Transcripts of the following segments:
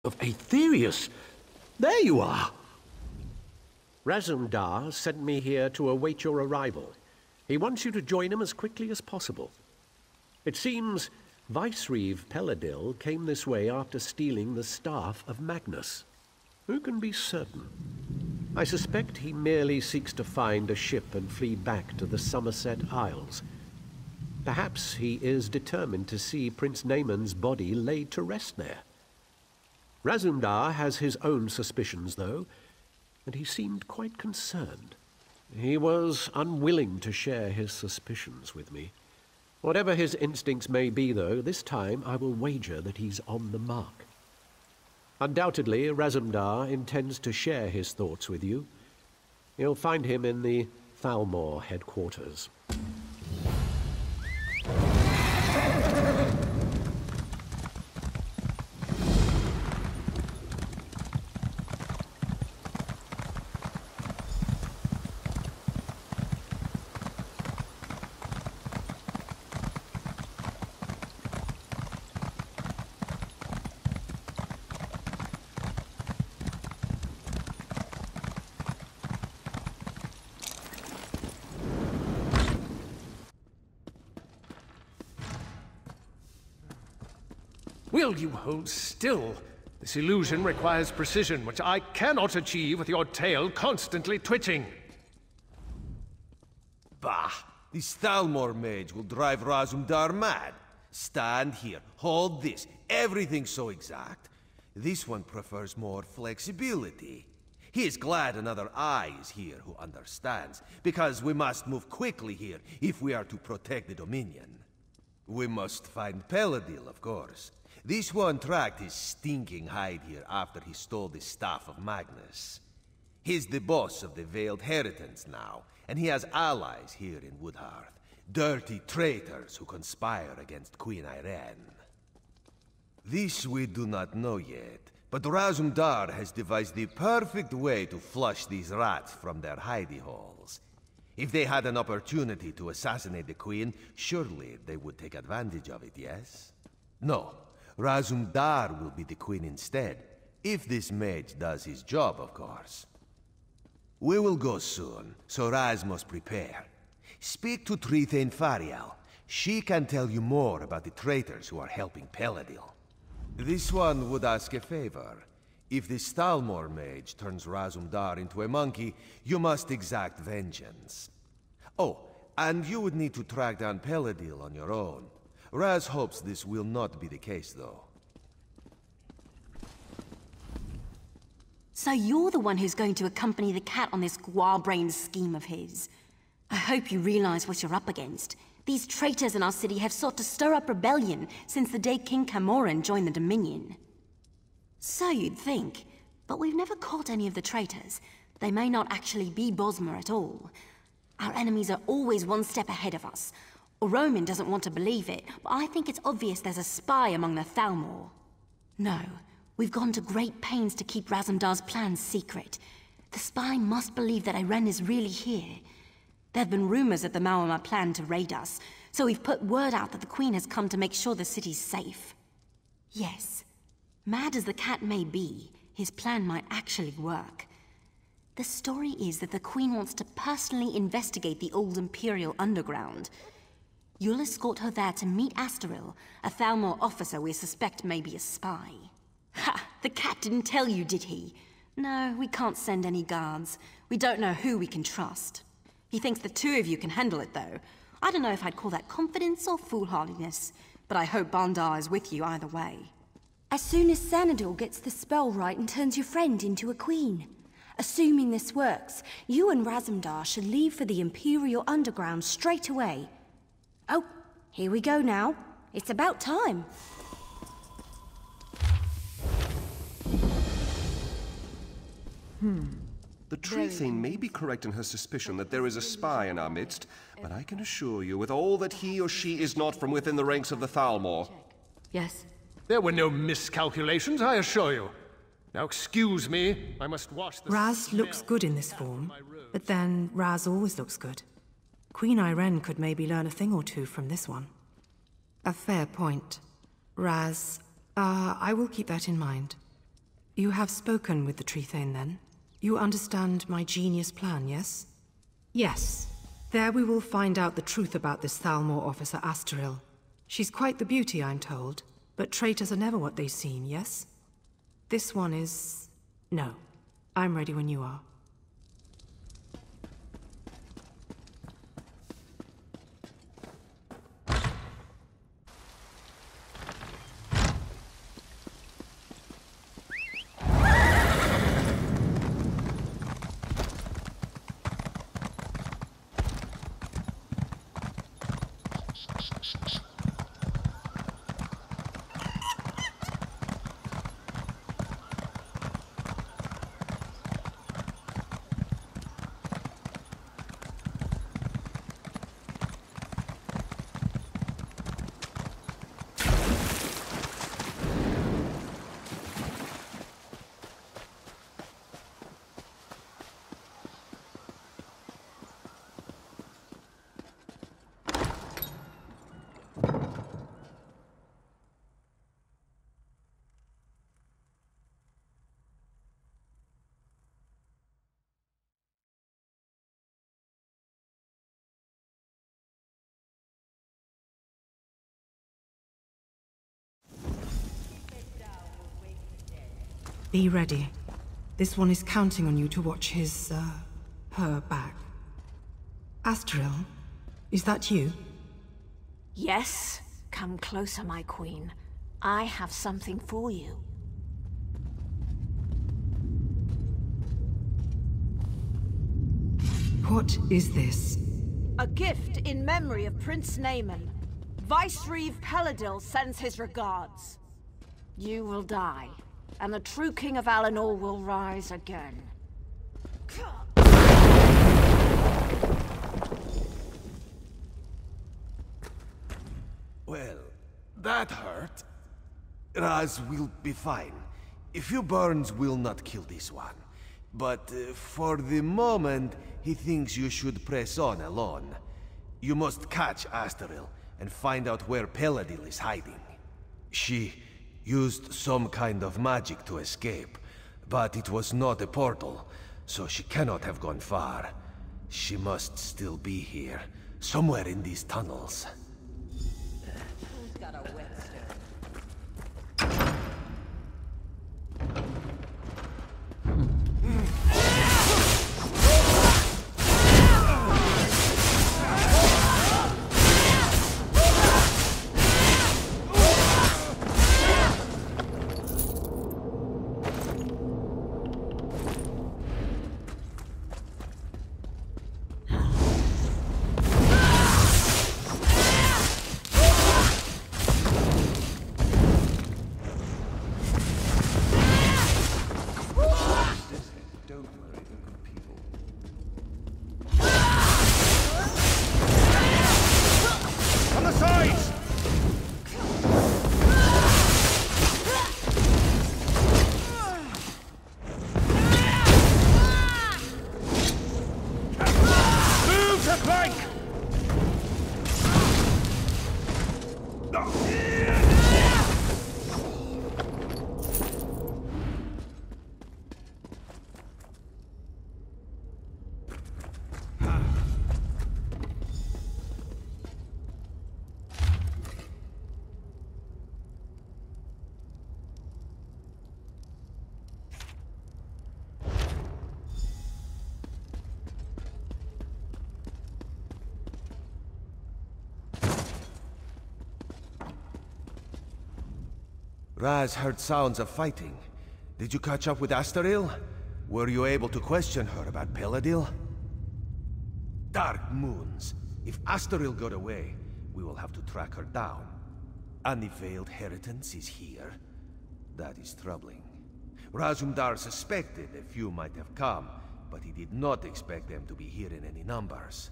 of Aetherius. There you are! Razumdar sent me here to await your arrival. He wants you to join him as quickly as possible. It seems Vicereeve Peladil came this way after stealing the staff of Magnus. Who can be certain? I suspect he merely seeks to find a ship and flee back to the Somerset Isles. Perhaps he is determined to see Prince Naaman's body laid to rest there. Razumdar has his own suspicions, though, and he seemed quite concerned. He was unwilling to share his suspicions with me. Whatever his instincts may be, though, this time I will wager that he's on the mark. Undoubtedly, Razumdar intends to share his thoughts with you. You'll find him in the Thalmor headquarters. Will you hold still? This illusion requires precision, which I cannot achieve with your tail constantly twitching. Bah! This Thalmor mage will drive Razumdar mad. Stand here, hold this, everything's so exact. This one prefers more flexibility. He is glad another eye is here who understands, because we must move quickly here if we are to protect the Dominion. We must find Peladil, of course. This one tracked his stinking hide here after he stole the staff of Magnus. He's the boss of the Veiled Heritance now, and he has allies here in Woodhearth. Dirty traitors who conspire against Queen Irene. This we do not know yet, but Razumdar has devised the perfect way to flush these rats from their hidey holes. If they had an opportunity to assassinate the Queen, surely they would take advantage of it, yes? No. Razumdar will be the Queen instead, if this mage does his job, of course. We will go soon, so Raz must prepare. Speak to Trithane Fariel. She can tell you more about the traitors who are helping Peladil. This one would ask a favor. If the Thalmor mage turns Razumdar into a monkey, you must exact vengeance. Oh, and you would need to track down Peladil on your own. Raz hopes this will not be the case, though. So you're the one who's going to accompany the cat on this guar-brained scheme of his. I hope you realize what you're up against. These traitors in our city have sought to stir up rebellion since the day King Camoran joined the Dominion. So you'd think, but we've never caught any of the traitors. They may not actually be Bosmer at all. Our enemies are always one step ahead of us. Roman doesn't want to believe it, but I think it's obvious there's a spy among the Thalmor. No, we've gone to great pains to keep Razumdar's plans secret. The spy must believe that Irene is really here. There have been rumors that the Maormer plan to raid us, so we've put word out that the Queen has come to make sure the city's safe. Yes, mad as the cat may be, his plan might actually work. The story is that the Queen wants to personally investigate the old Imperial underground. You'll escort her there to meet Astaril, a Thalmor officer we suspect may be a spy. Ha! The cat didn't tell you, did he? No, we can't send any guards. We don't know who we can trust. He thinks the two of you can handle it, though. I don't know if I'd call that confidence or foolhardiness, but I hope Bandar is with you either way. As soon as Xanador gets the spell right and turns your friend into a queen. Assuming this works, you and Razumdar should leave for the Imperial Underground straight away. Oh, here we go now. It's about time. The Trithane may be correct in her suspicion that there is a spy in our midst, but I can assure you with all that he or she is not from within the ranks of the Thalmor. Yes. There were no miscalculations, I assure you. Now excuse me, I must wash the Raz looks good in this form, but then Raz always looks good. Queen Irene could maybe learn a thing or two from this one. A fair point. Raz, I will keep that in mind. You have spoken with the Tree Thane, then? You understand my genius plan, yes? Yes. There we will find out the truth about this Thalmor officer Astaril. She's quite the beauty, I'm told. But traitors are never what they seem, yes? This one is... no. I'm ready when you are. Be ready. This one is counting on you to watch her back. Astaril, is that you? Yes. Come closer, my queen. I have something for you. What is this? A gift in memory of Prince Naaman. Vice-Reeve Peladil sends his regards. You will die, and the true King of Alinor will rise again. Well, that hurt. Raz will be fine. A few burns will not kill this one. But for the moment, he thinks you should press on alone. You must catch Astaril and find out where Peladil is hiding. She used some kind of magic to escape, but it was not a portal, so she cannot have gone far. She must still be here, somewhere in these tunnels. Who's got a whetstone? Raz heard sounds of fighting. Did you catch up with Astaril? Were you able to question her about Peladil? Dark moons. If Astaril got away, we will have to track her down. And the Veiled Heritance is here. That is troubling. Razumdar suspected a few might have come, but he did not expect them to be here in any numbers.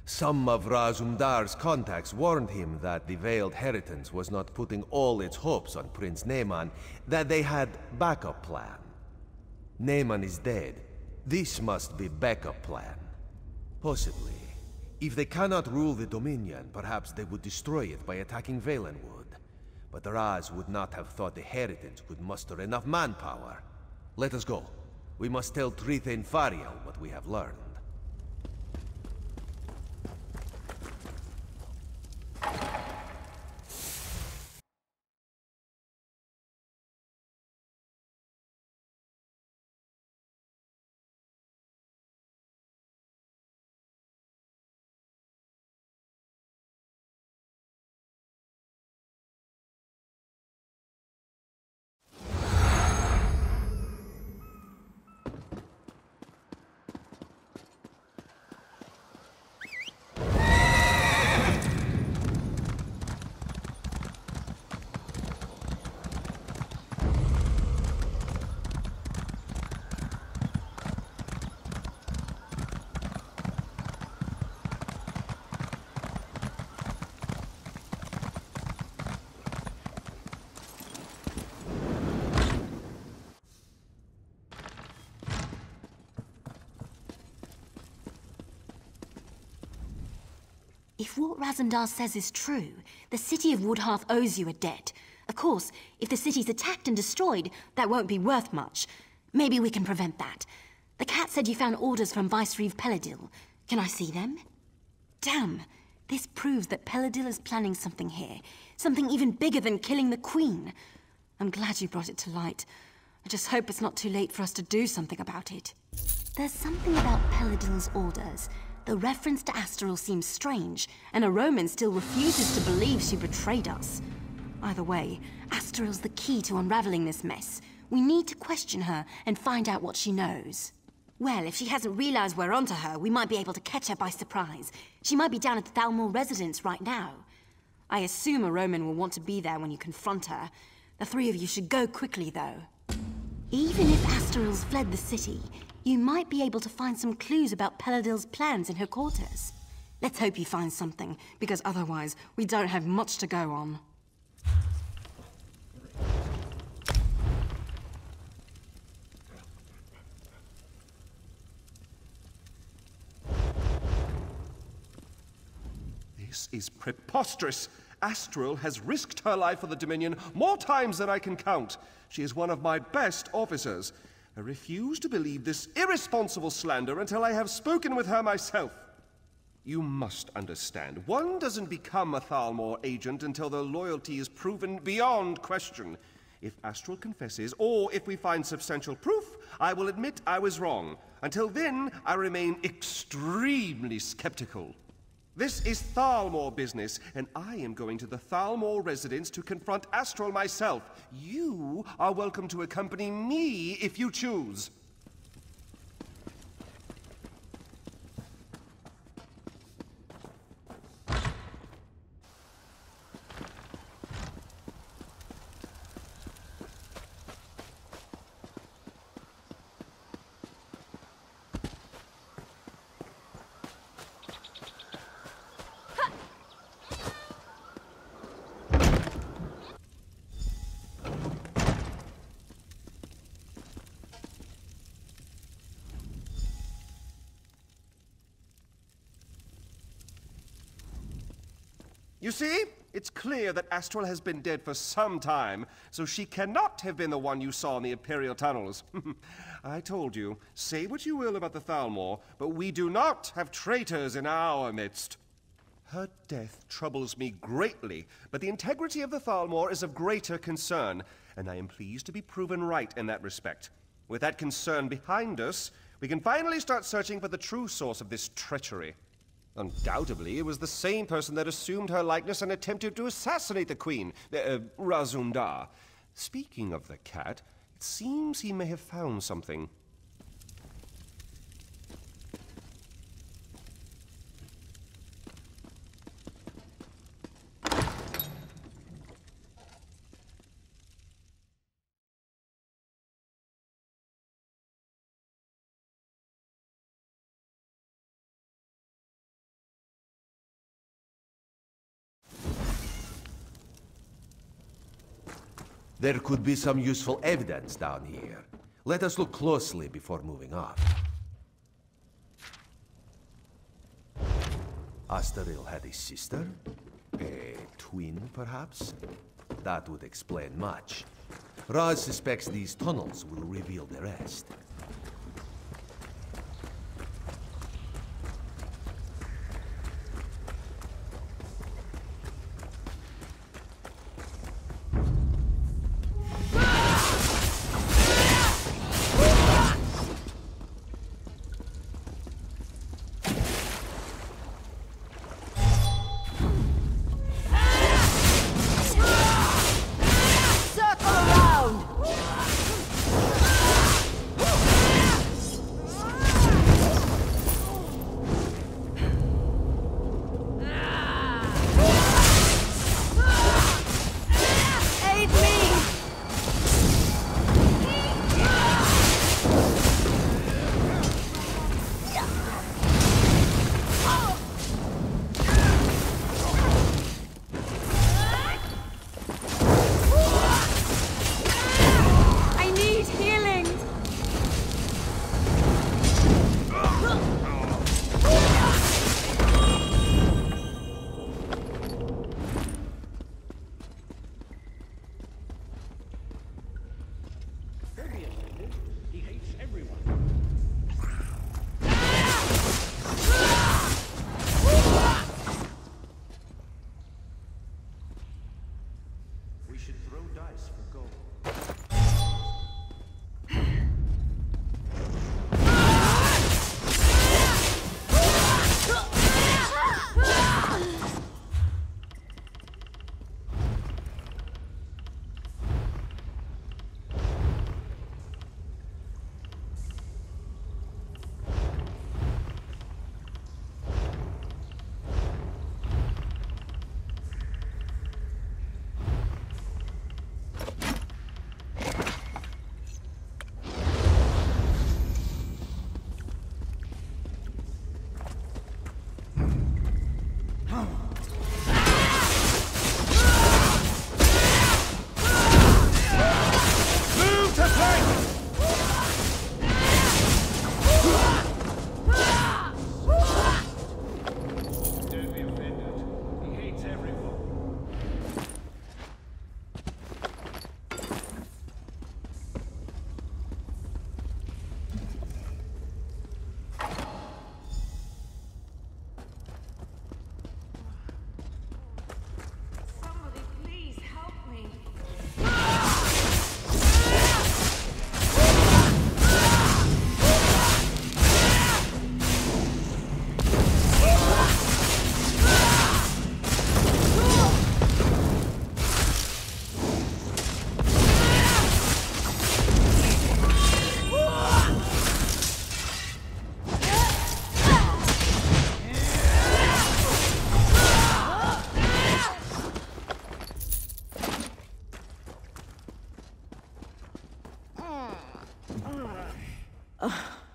Some of Razumdar's contacts warned him that the Veiled Heritance was not putting all its hopes on Prince Naaman, that they had backup plan. Naaman is dead. This must be backup plan. Possibly. If they cannot rule the Dominion, perhaps they would destroy it by attacking Valenwood. But Raz would not have thought the Heritans could muster enough manpower. Let us go. We must tell Trithain Fariel what we have learned. If what Razumdar says is true, the city of Woodhearth owes you a debt. Of course, if the city's attacked and destroyed, that won't be worth much. Maybe we can prevent that. The cat said you found orders from Vicereeve Peladil. Can I see them? Damn, this proves that Peladil is planning something here. Something even bigger than killing the Queen. I'm glad you brought it to light. I just hope it's not too late for us to do something about it. There's something about Peladil's orders. The reference to Astral seems strange, and a Roman still refuses to believe she betrayed us. Either way, Astral's the key to unraveling this mess. We need to question her and find out what she knows. Well, if she hasn't realized we're onto her, we might be able to catch her by surprise. She might be down at the Thalmor residence right now. I assume a Roman will want to be there when you confront her. The three of you should go quickly, though. Even if Astral's fled the city, you might be able to find some clues about Peladil's plans in her quarters. Let's hope you find something, because otherwise, we don't have much to go on. This is preposterous. Astral has risked her life for the Dominion more times than I can count. She is one of my best officers. I refuse to believe this irresponsible slander until I have spoken with her myself. You must understand, one doesn't become a Thalmor agent until their loyalty is proven beyond question. If Astral confesses, or if we find substantial proof, I will admit I was wrong. Until then, I remain extremely skeptical. This is Thalmor business, and I am going to the Thalmor residence to confront Astral myself. You are welcome to accompany me if you choose. You see, it's clear that Astral has been dead for some time, so she cannot have been the one you saw in the Imperial tunnels. I told you, say what you will about the Thalmor, but we do not have traitors in our midst. Her death troubles me greatly, but the integrity of the Thalmor is of greater concern, and I am pleased to be proven right in that respect. With that concern behind us, we can finally start searching for the true source of this treachery. Undoubtedly, it was the same person that assumed her likeness and attempted to assassinate the Queen, Razumdar. Speaking of the cat, it seems he may have found something. There could be some useful evidence down here. Let us look closely before moving on. Astaril had a sister? A twin, perhaps? That would explain much. Raz suspects these tunnels will reveal the rest.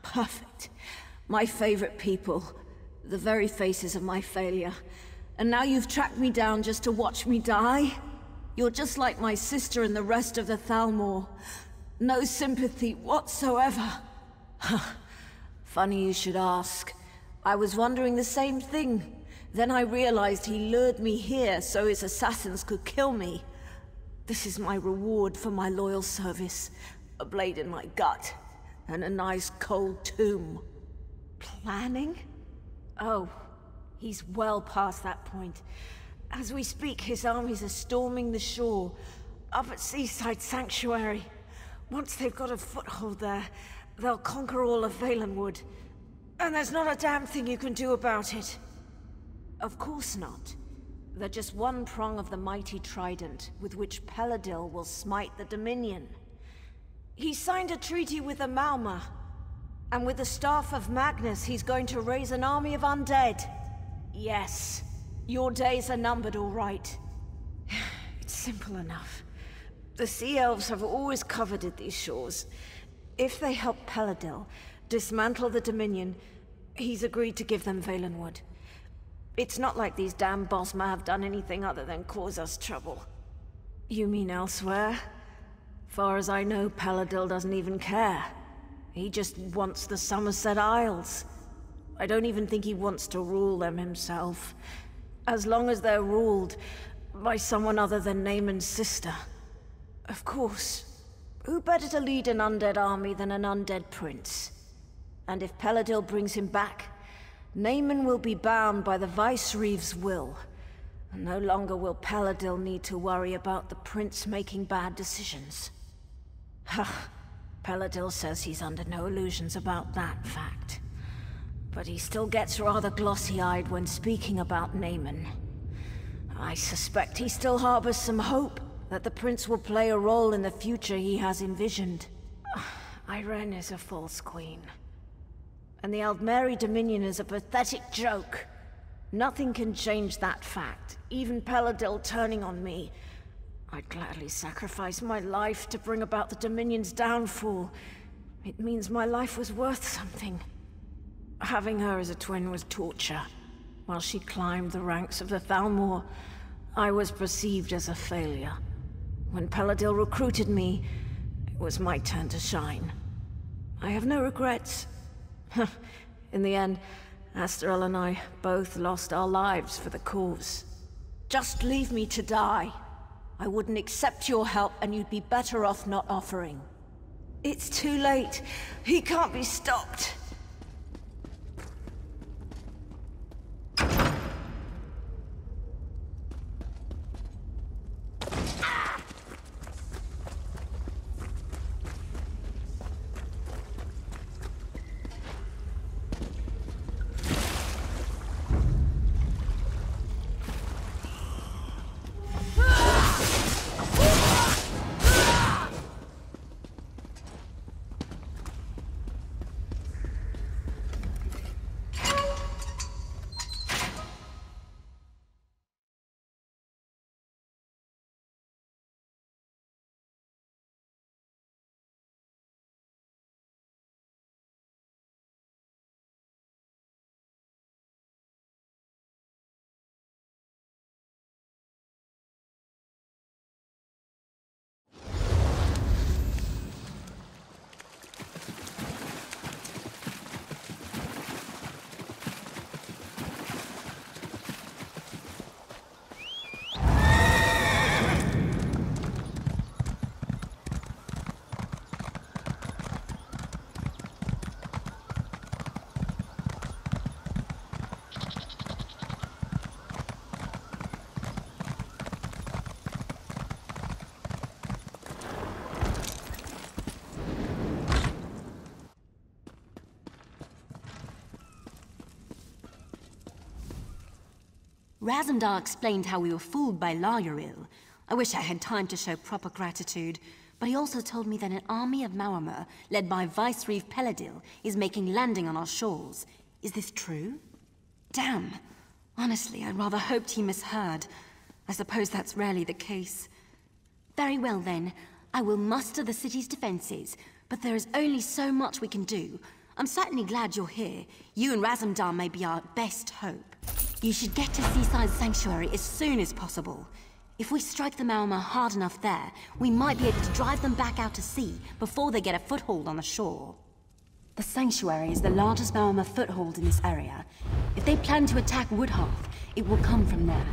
Perfect. My favorite people. The very faces of my failure. And now you've tracked me down just to watch me die? You're just like my sister and the rest of the Thalmor. No sympathy whatsoever. Funny you should ask. I was wondering the same thing. Then I realized he lured me here so his assassins could kill me. This is my reward for my loyal service. A blade in my gut. And a nice cold tomb. Planning? Oh, he's well past that point. As we speak, his armies are storming the shore, up at Seaside Sanctuary. Once they've got a foothold there, they'll conquer all of Valenwood. And there's not a damn thing you can do about it. Of course not. They're just one prong of the mighty trident, with which Peladil will smite the Dominion. He signed a treaty with the Malma, and with the staff of Magnus, he's going to raise an army of undead. Yes, your days are numbered, all right. It's simple enough. The Sea Elves have always coveted these shores. If they help Peladil dismantle the Dominion, he's agreed to give them Valenwood. It's not like these damn Bosma have done anything other than cause us trouble. You mean elsewhere? Far as I know, Peladil doesn't even care. He just wants the Somerset Isles. I don't even think he wants to rule them himself. As long as they're ruled, by someone other than Naaman's sister. Of course. Who better to lead an undead army than an undead prince? And if Peladil brings him back, Naaman will be bound by the Vicereeve's will. No longer will Peladil need to worry about the prince making bad decisions. Ha! Peladil says he's under no illusions about that fact. But he still gets rather glossy-eyed when speaking about Naaman. I suspect he still harbors some hope that the prince will play a role in the future he has envisioned. Irene is a false queen. And the Aldmeri Dominion is a pathetic joke. Nothing can change that fact, even Peladil turning on me. I'd gladly sacrifice my life to bring about the Dominion's downfall. It means my life was worth something. Having her as a twin was torture. While she climbed the ranks of the Thalmor, I was perceived as a failure. When Peladil recruited me, it was my turn to shine. I have no regrets. In the end, Asterel and I both lost our lives for the cause. Just leave me to die. I wouldn't accept your help, and you'd be better off not offering. It's too late. He can't be stopped. Razumdar explained how we were fooled by Lauril. I wish I had time to show proper gratitude, but he also told me that an army of Mauamur, led by Vicereeve Peladil, is making landing on our shores. Is this true? Damn. Honestly, I rather hoped he misheard. I suppose that's rarely the case. Very well then. I will muster the city's defenses, but there is only so much we can do. I'm certainly glad you're here. You and Razumdar may be our best hope. You should get to Seaside Sanctuary as soon as possible. If we strike the Mauamur hard enough there, we might be able to drive them back out to sea before they get a foothold on the shore. The Sanctuary is the largest Mauamur foothold in this area. If they plan to attack Woodhearth, it will come from there.